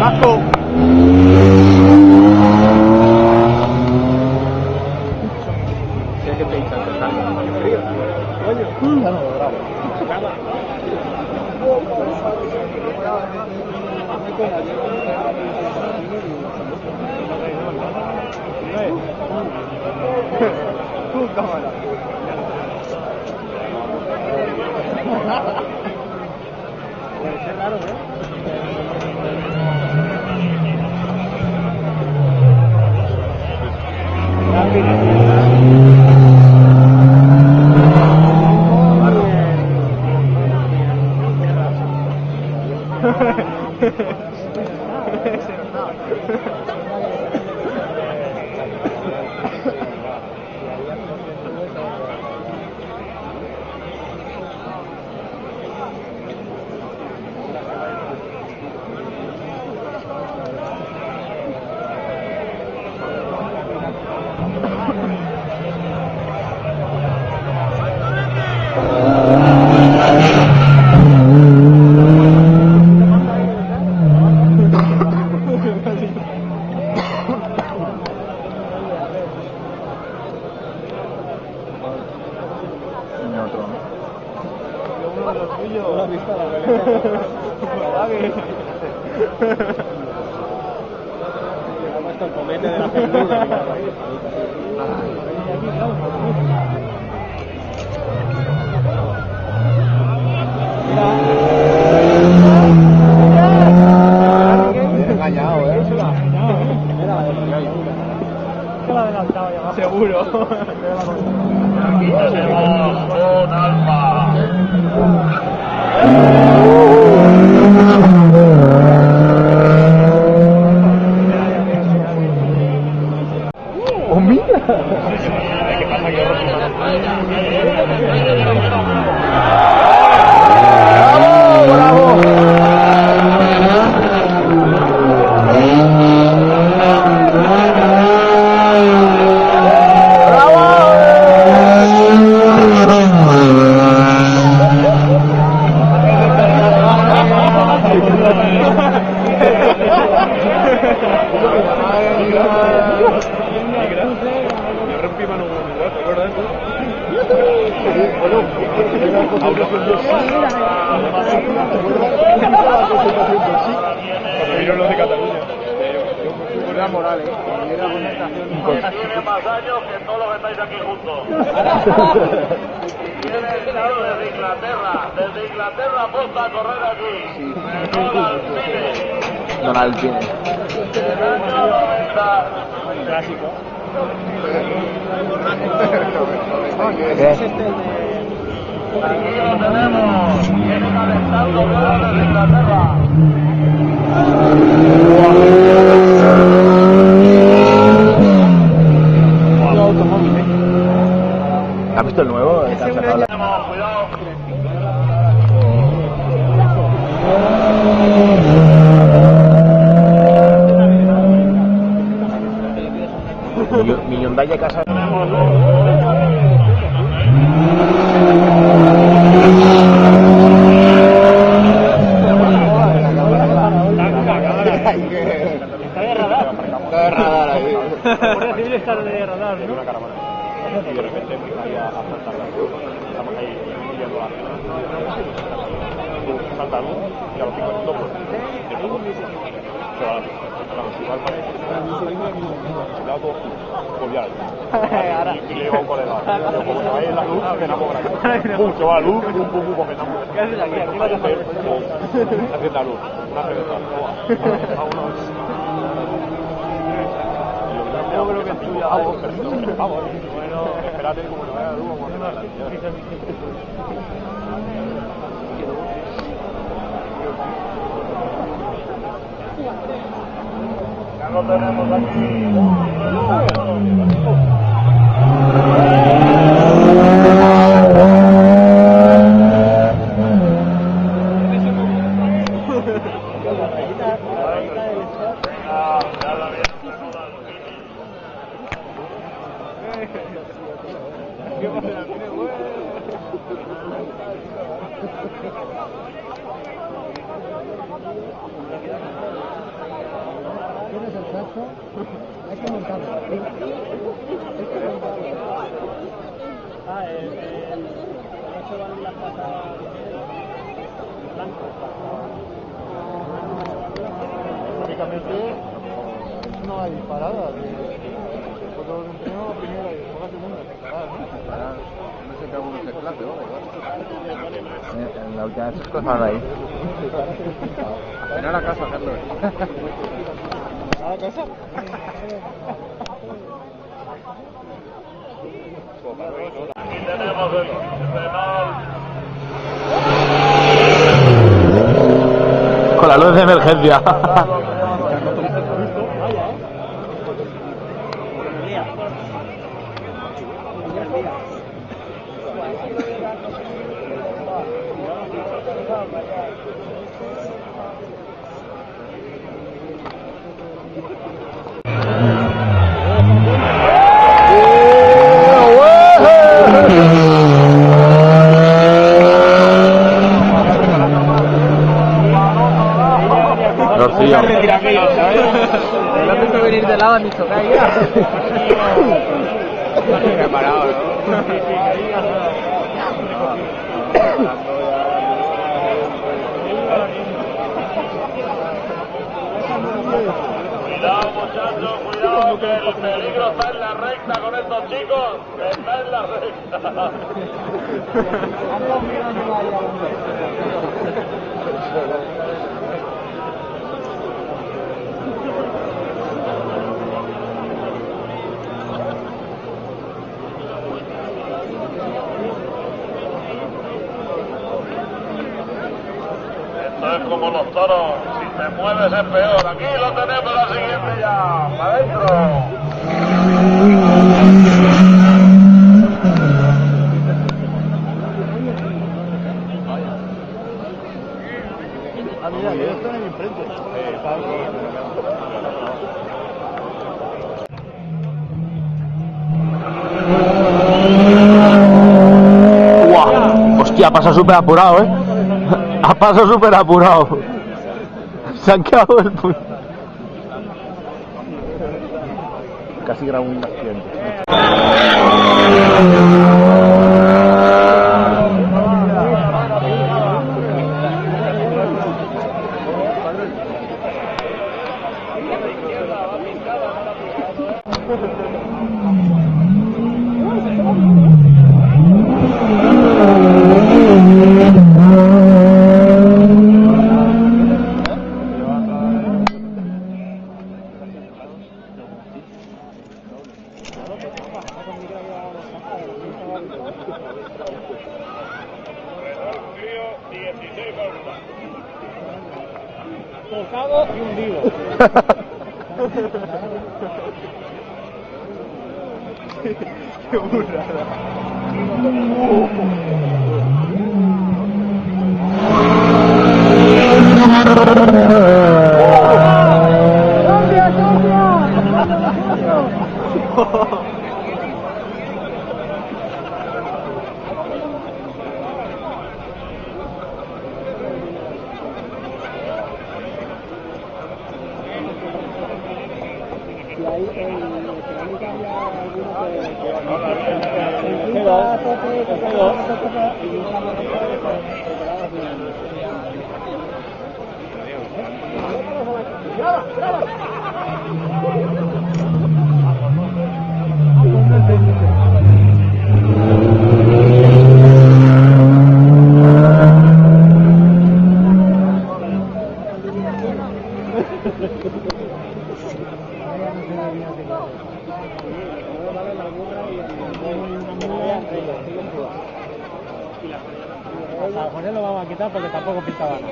Asco. ¿Qué te dice? ¿Frío? Coño. Ya no, bravo. Cámara. Puede ser raro, ¿eh? Hasta el comete de la película. Engañado, seguro. Aquí tenemos un alfa. ¡Oh, mira! ¿Qué pasa aquí? ¡Bravo! Tiene más años que todos los que estáis aquí juntos. Y viene el tío desde Inglaterra apunta a correr aquí. Donald Pine. El año 90. Clásico. Aquí lo tenemos. Viene calentando desde Inglaterra. ¿Has visto el nuevo? Cuidado. Mi Hyundai de casa. Debe estar de radar, ¿no? Y de repente empezaría a saltar la luz. Estamos ahí viendo la luz, salta luz y a los 5 minutos pues igual parece el auto volvía a la luz y le iba a un colega como se va a ir la luz me enamora mucho va la luz pum pum pum me enamora ¿qué haces aquí? Aquí vas a hacer haciendo la luz una cerveza vámonos. Yo creo que es tuya. Vamos. Bueno, espérate como no vaya la luz, vamos a hacer la Ya lo tenemos aquí. ¿Qué pasa en el cine, güey? ¿Tienes el casco? Hay que montarlo. Ah, el cacho va en la casa blanco. Prácticamente no hay parada. Después de un entreno, primera y después la segunda, sin parar, ¿no? No sé qué algunos de clase, ¿no? En la última vez se cruzaron ahí. Ven a la casa, Carlos. ¿A la casa? Aquí tenemos el Renault. Con la luz de emergencia. Rocío. Lo han visto venir de lado, han dicho, caiga. Preparado, ¿no? Cuidado, muchachos, cuidado, que el peligro está en la recta con estos chicos. Está en la recta. Esto es como los toros, si te mueves es peor. Aquí lo tenemos la siguiente ya, para adentro. Ah, mira, que están ahí enfrente. ¡Guau! Hostia, pasa súper apurado, ¿eh? Ha pasado súper apurado. Se han quedado el puño. Casi grabo un accidente. Tocado y hundido. Qué burrada. A José lo vamos a quitar porque tampoco pintaba nada.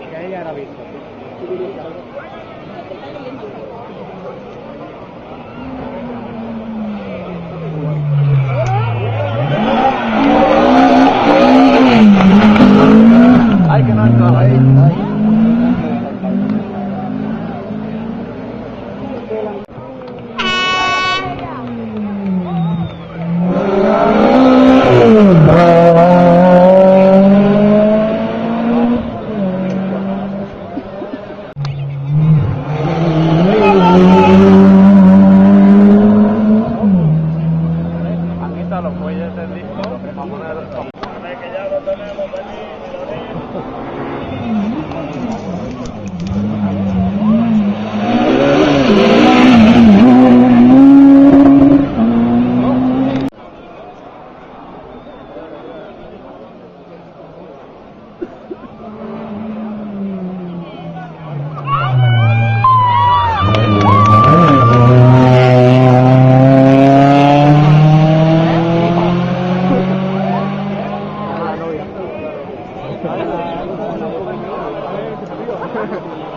Que ahí ya era visto. Ay, que no entraba ahí. Ay. este disco para poner... Que ya lo tenemos aquí,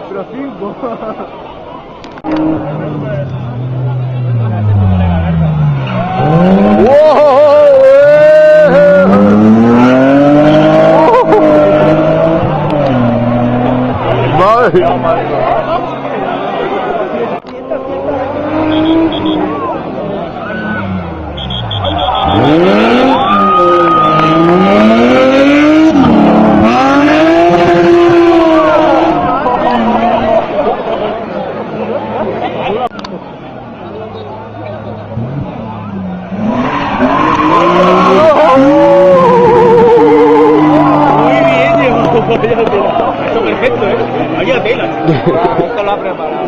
Pero 5. Perfecto, vaya tela. Esto lo ha preparado.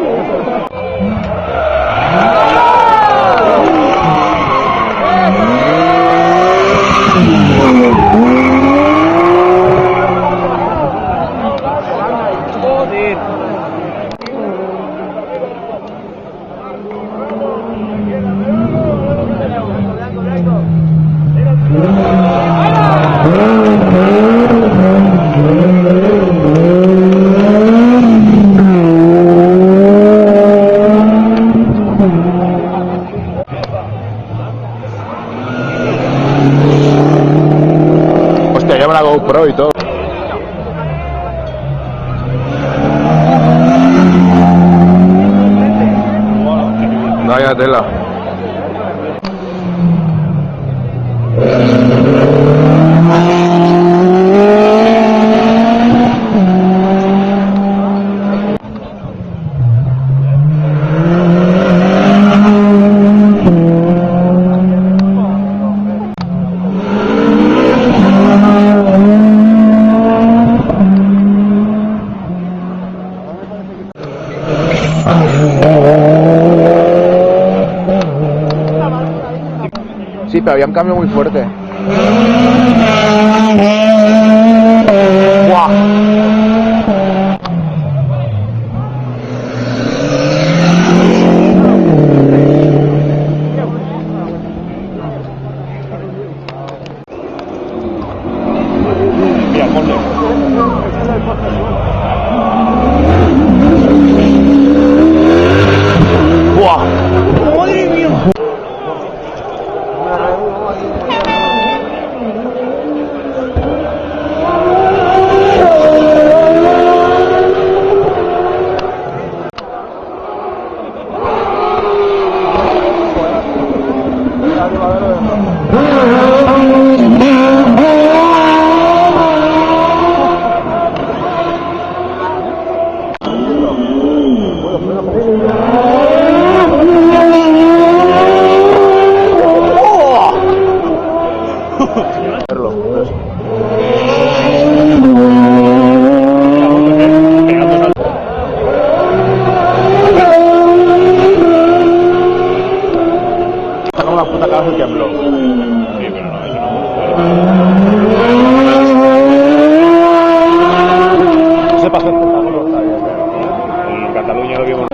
Joder. Hostia, lleva la GoPro y todo. Vaya tela. Sí, pero había un cambio muy fuerte. ¡Buah! Mira, ponle. ¡Buah! ¡Madre mía! Está como la puta cabeza que tembló. Sí, pero no, eso no. Se pasó el espectáculo, está bien. En Cataluña lo vimos.